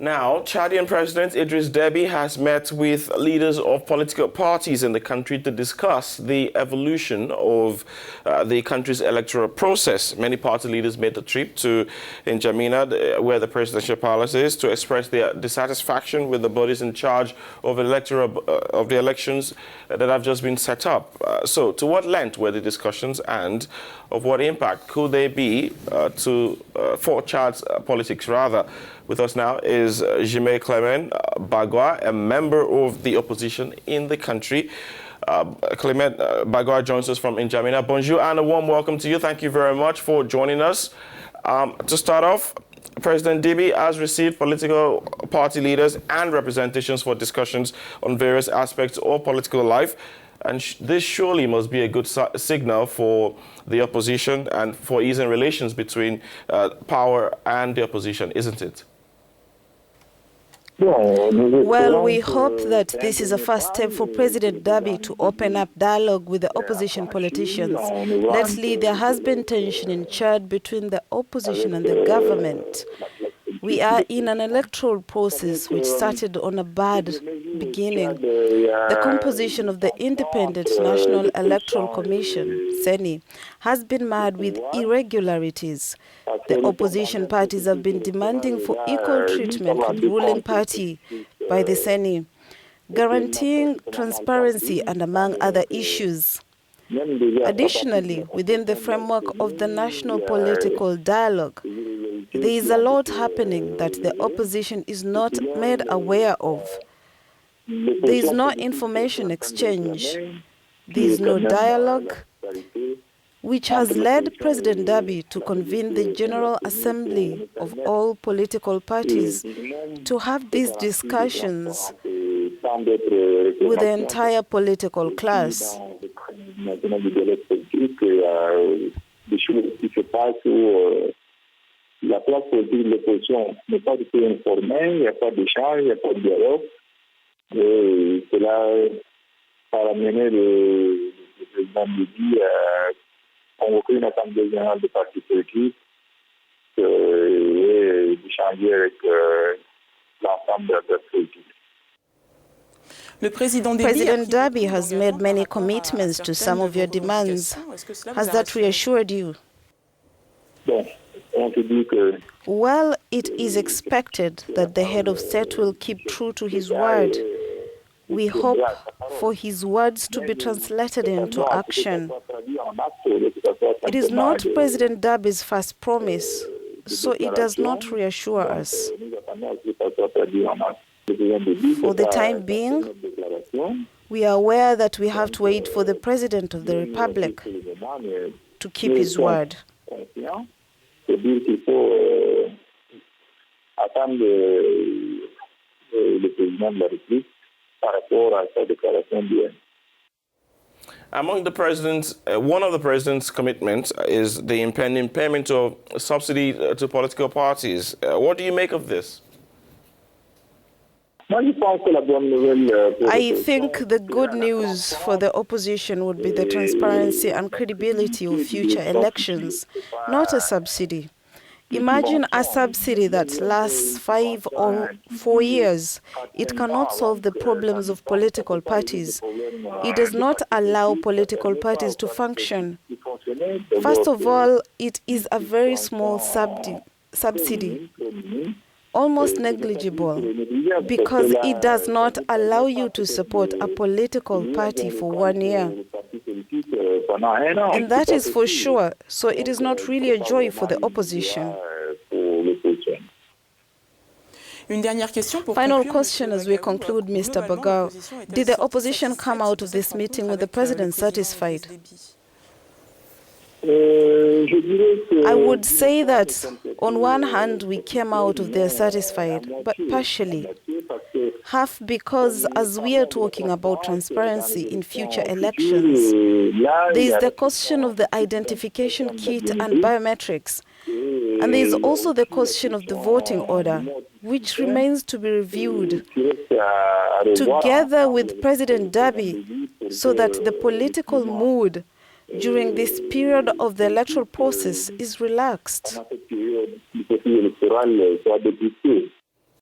Now, Chadian President Idriss Deby has met with leaders of political parties in the country to discuss the evolution of the country's electoral process. Many party leaders made the trip to N'Djamena, where the presidential palace is, to express their dissatisfaction with the bodies in charge of the elections that have just been set up. So, to what length were the discussions, and of what impact could they be for Chad's politics, rather? With us now is Clement Bagua, a member of the opposition in the country. Clement Bagua joins us from N'Djamena. Bonjour and a warm welcome to you. Thank you very much for joining us. To start off, President Deby has received political party leaders and representations for discussions on various aspects of political life. And this surely must be a good signal for the opposition and for easing relations between power and the opposition, isn't it? Well, we hope that this is a first step for President Deby to open up dialogue with the opposition politicians. Lately, there has been tension in Chad between the opposition and the government. We are in an electoral process which started on a bad beginning. The composition of the Independent National Electoral Commission, CENI, has been marred with irregularities. The opposition parties have been demanding for equal treatment with the ruling party by the CENI, guaranteeing transparency and among other issues. Additionally, within the framework of the national political dialogue, there is a lot happening that the opposition is not made aware of. There is no information exchange. There is no dialogue, which has led President Deby to convene the General Assembly of all political parties to have these discussions with the entire political class. La classe politique de l'opposition n'est pas du tout informée, il n'y a pas d'échange, il n'y a pas de dialogue. Et cela a amené le président Deby à convoquer une assemblée générale des partis politiques et d'échanger avec l'ensemble de la classe politique. President Deby has made many commitments to some of your demands. Has that reassured you? Well, it is expected that the head of state will keep true to his word. We hope for his words to be translated into action. It is not President Deby's first promise, so it does not reassure us. For the time being, we are aware that we have to wait for the President of the Republic to keep his word. Dire qu'il faut attendre le président de la République par rapport à sa déclaration d'hier. Among the president's, one of the president's commitments is the impending payment of subsidy to political parties. What do you make of this? I think the good news for the opposition would be the transparency and credibility of future elections, not a subsidy. Imagine a subsidy that lasts 5 or 4 years. It cannot solve the problems of political parties. It does not allow political parties to function. First of all, it is a very small subsidy. Almost negligible, because it does not allow you to support a political party for 1 year. And that is for sure, so it is not really a joy for the opposition. Final question as we conclude, Mr. Bagua. Did the opposition come out of this meeting with the president satisfied? I would say that on one hand we came out of there satisfied, but partially. Half because as we are talking about transparency in future elections, there is the question of the identification kit and biometrics. And there is also the question of the voting order, which remains to be reviewed together with President Deby, so that the political mood during this period of the electoral process is relaxed.